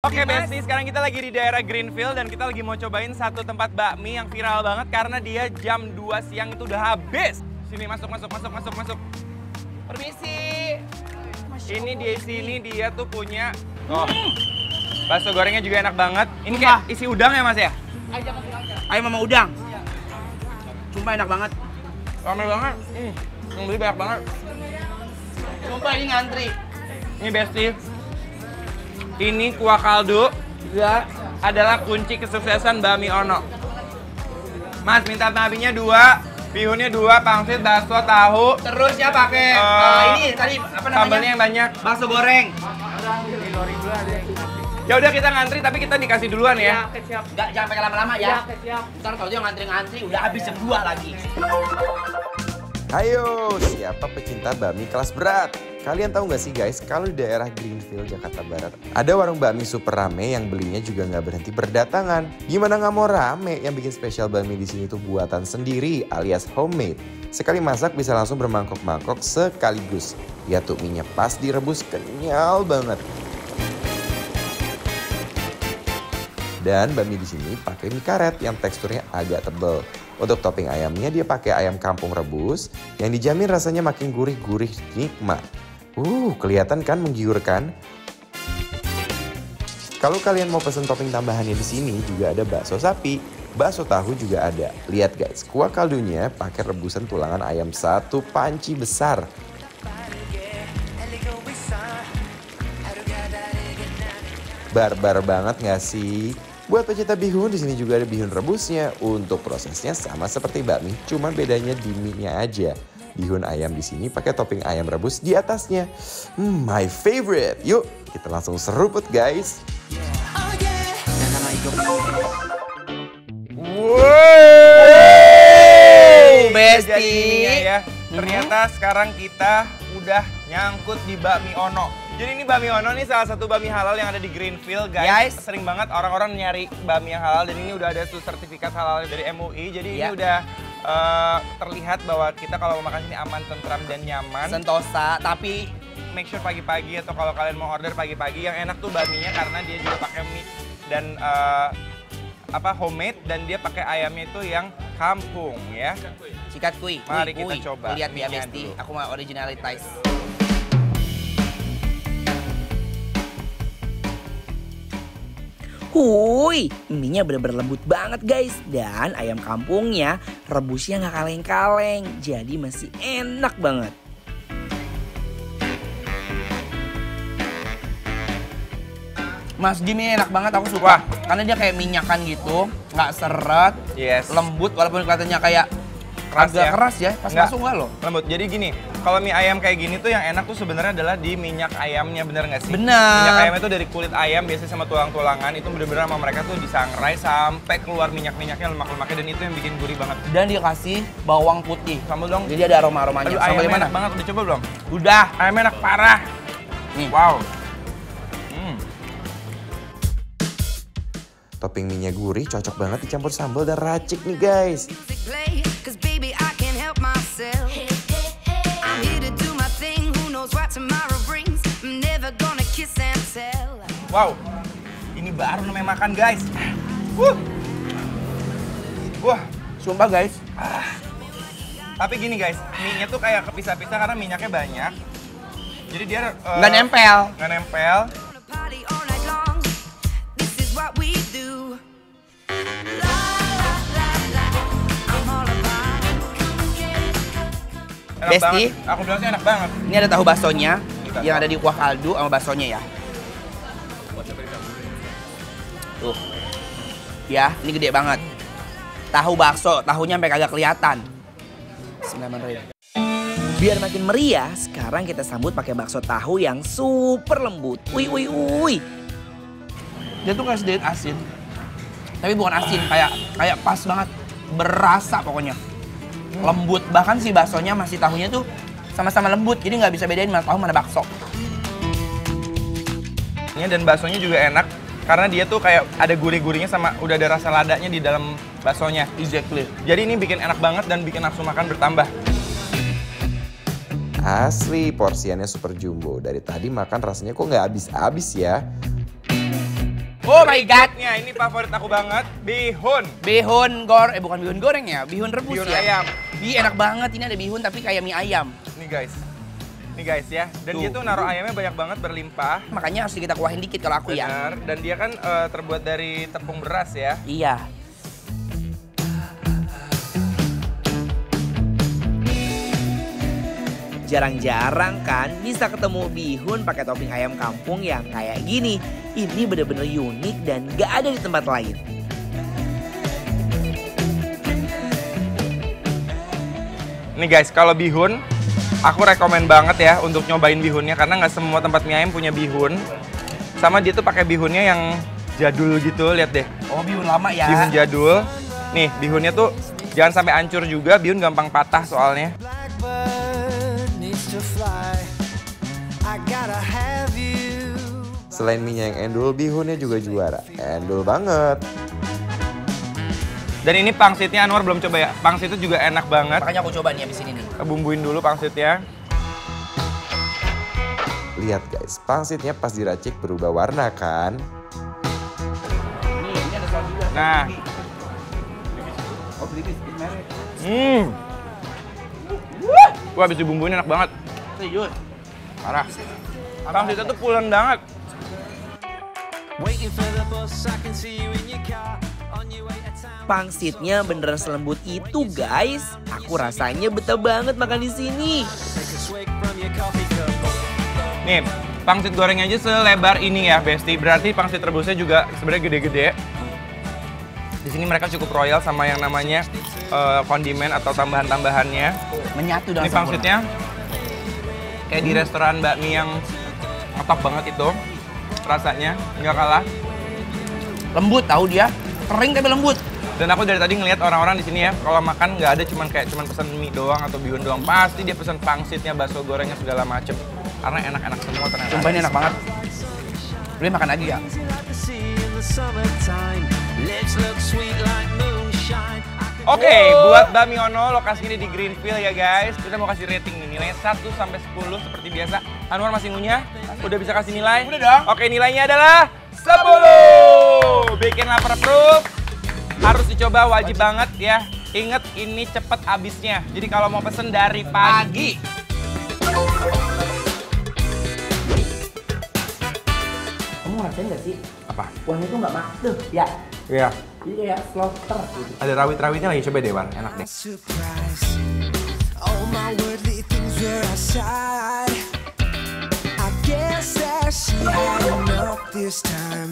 Oke Besti, sekarang kita lagi di daerah Greenfield dan kita lagi mau cobain satu tempat bakmi yang viral banget karena dia jam 2 siang itu udah habis. Sini masuk. Permisi. Ini di sini dia tuh punya bakso gorengnya juga enak banget. Ini kayak isi udang ya Mas ya? Ayam sama udang. Sumpah enak banget. Ramai banget. Yang beli banyak banget. Sumpah ini ngantri. Ini Besti. Ini kuah kaldu Ya. adalah kunci kesuksesan Bakmi Ono. Mas minta bakminya 2, bihunnya 2, pangsit, bakso, tahu. Terus ya pakai ini tadi apa namanya? Sambalnya yang banyak. Bakso goreng. Ya udah kita ngantri tapi kita dikasih duluan ya. Enggak, jangan pakai lama-lama ya. Ntar kalau dia ngantri-ngantri udah habis jam 2 lagi. Ayo, siapa pecinta bakmi kelas berat? Kalian tahu nggak sih guys, kalau di daerah Greenfield, Jakarta Barat, ada warung bakmi super rame yang belinya juga nggak berhenti berdatangan. Gimana nggak mau rame? Yang bikin spesial bakmi di sini tuh buatan sendiri alias homemade. Sekali masak bisa langsung bermangkok-mangkok sekaligus. Lihat tuh minyak pas direbus kenyal banget. Dan bakmi di sini pakai mie karet yang teksturnya agak tebal. Untuk topping ayamnya dia pakai ayam kampung rebus yang dijamin rasanya makin gurih-gurih nikmat. Kelihatan kan menggiurkan? Kalau kalian mau pesen topping tambahannya di sini juga ada bakso sapi, bakso tahu juga ada. Lihat guys, kuah kaldunya pakai rebusan tulangan ayam 1 panci besar. Barbar banget nggak sih? Buat pecinta bihun, di sini juga ada bihun rebusnya. Untuk prosesnya sama seperti bakmi, cuma bedanya di mie-nya aja. Bihun ayam di sini pakai topping ayam rebus di atasnya. My favorite. Yuk, kita langsung seruput guys. Wow, Besti. jadi ininya ya. Ternyata sekarang kita udah nyangkut di Bakmi Ono. Jadi ini Bakmi Ono nih salah satu bakmi halal yang ada di Greenfield guys. Sering banget orang-orang nyari bakmi yang halal dan ini udah ada sertifikat halal dari MUI. Jadi ini udah terlihat bahwa kita kalau mau makan sini aman, tentram dan nyaman. Sentosa, tapi Make sure pagi-pagi atau kalau kalian mau order pagi-pagi yang enak tuh bakminya karena dia juga pakai mie dan homemade dan dia pakai ayamnya itu yang kampung ya. sikat kui. Mari kita coba. Lihat ya mie-nya Besti, dulu. aku mau originalitas. Hui, mie-nya bener-bener lembut banget guys. Dan ayam kampungnya rebusnya nggak kaleng-kaleng. Jadi masih enak banget. Mas Jimmy enak banget, aku suka. Karena dia kayak minyakan gitu, nggak seret, lembut walaupun kelihatannya kayak agak keras ya. Pas masuk nggak loh? Lembut. Jadi gini, kalau mie ayam kayak gini tuh yang enak tuh sebenarnya adalah di minyak ayamnya, bener nggak sih? Bener. Minyak ayamnya tuh dari kulit ayam biasanya sama tulang-tulangan itu bener-bener sama mereka tuh disangrai sampai keluar minyak-minyaknya, lemak-lemaknya dan itu yang bikin gurih banget. Dan dia kasih bawang putih. Sambal dong. Jadi ada aroma-aromanya. Aduh, Sambal ayamnya mana? enak banget, udah coba belum? Udah. Ayamnya enak parah. Nih. Wow. Topping mie-nya gurih, cocok banget dicampur sambal dan racik nih guys. Wow, ini baru namanya makan guys. Wah, Sumpah guys. tapi gini guys, mie-nya tuh kayak kepisah-pisah karena minyaknya banyak. Jadi dia Nggak nempel. Nggak nempel. Enak Besti. banget. Aku bilang sih enak banget. Ini ada tahu baksonya yang ada di kuah kaldu sama baksonya ya. Tuh. Ya, ini gede banget. Tahu bakso, tahunya sampai kagak kelihatan. Bismillahirrahmanirrahim. Biar makin meriah, sekarang kita sambut pakai bakso tahu yang super lembut. Wih. Dia tuh kayak sedikit asin. Tapi bukan asin, kayak pas banget. Berasa pokoknya. Lembut, bahkan si baksonya masih tahunya tuh sama-sama lembut. Jadi nggak bisa bedain mana tahu mana bakso. Dan baksonya juga enak karena dia tuh kayak ada gurih-gurihnya sama udah ada rasa ladanya di dalam baksonya. Exactly. Jadi ini bikin enak banget dan bikin nafsu makan bertambah. Asli porsiannya super jumbo. Dari tadi makan rasanya kok nggak habis-habis ya. Oh my God. Ini favorit aku banget, bihun. Bukan bihun goreng ya, bihun rebus Bihun ya. ayam. Enak banget, ini ada bihun tapi kayak mie ayam. Nih guys ya. Dan dia tuh naruh ayamnya banyak banget berlimpah. Makanya harus kita kuahin dikit kalau aku ya. Benar. Dan dia kan terbuat dari tepung beras ya. Iya. Jarang-jarang kan bisa ketemu bihun pakai topping ayam kampung yang kayak gini. Ini bener-bener unik dan gak ada di tempat lain. Nih guys, kalau bihun, aku rekomen banget ya untuk nyobain bihunnya karena nggak semua tempat mie ayam punya bihun. Sama dia tuh pakai bihunnya yang jadul gitu, lihat deh. Oh, bihun lama ya. Bihun jadul. Nih, bihunnya tuh jangan sampai hancur juga, bihun gampang patah soalnya. Selain mie yang endul, bihunnya juga juara. Endul banget. Dan ini pangsitnya Anwar belum coba ya. Pangsitnya juga enak banget. Makanya aku coba nih abis ini nih. Bumbuin dulu pangsitnya. Lihat guys, pangsitnya pas diracik berubah warna kan? Ini ada saus juga. Nah. Oh, beli biskuit merek. Wah, habis dibumbuin enak banget. Serius. Parah. Pangsitnya tuh pulen banget. Pangsitnya beneran selembut itu guys. Aku rasanya betah banget makan di sini. Nih, pangsit gorengnya aja selebar ini ya, Besti. Berarti pangsit rebusnya juga sebenarnya gede-gede. Di sini mereka cukup royal sama yang namanya kondimen atau tambahan-tambahannya. Menyatu dengan Ini pangsitnya kayak di restoran bakmi yang ngetop banget itu. Rasanya nggak kalah. Lembut tahu dia. Kering tapi lembut. Dan aku dari tadi ngelihat orang-orang di sini ya, kalau makan nggak ada cuman pesan mie doang atau bihun doang, pasti dia pesan pangsitnya, bakso gorengnya segala macem. Karena enak-enak semua ternyata. Sumpah ini enak banget. Beli makan lagi ya. Oke, buat Bami Ono lokasi ini di Greenfield ya guys. Kita mau kasih rating nih, nilai 1 sampai 10 seperti biasa. Anwar masih ngunyah? Udah bisa kasih nilai? Udah dong. Oke, nilainya adalah 10. Bikin lapar proof. Harus dicoba, wajib banget ya. Ingat ini cepet habisnya. Jadi kalau mau pesen dari pagi. Kamu ngerasain nggak sih? Apa? Kuahnya tuh nggak mak tuh, ya. Iya. Jadi kayak slaughter gitu. Ada rawit-rawitnya lagi, coba deh Wan, enak deh. All my worldly things were aside. I guess that she had enough this time.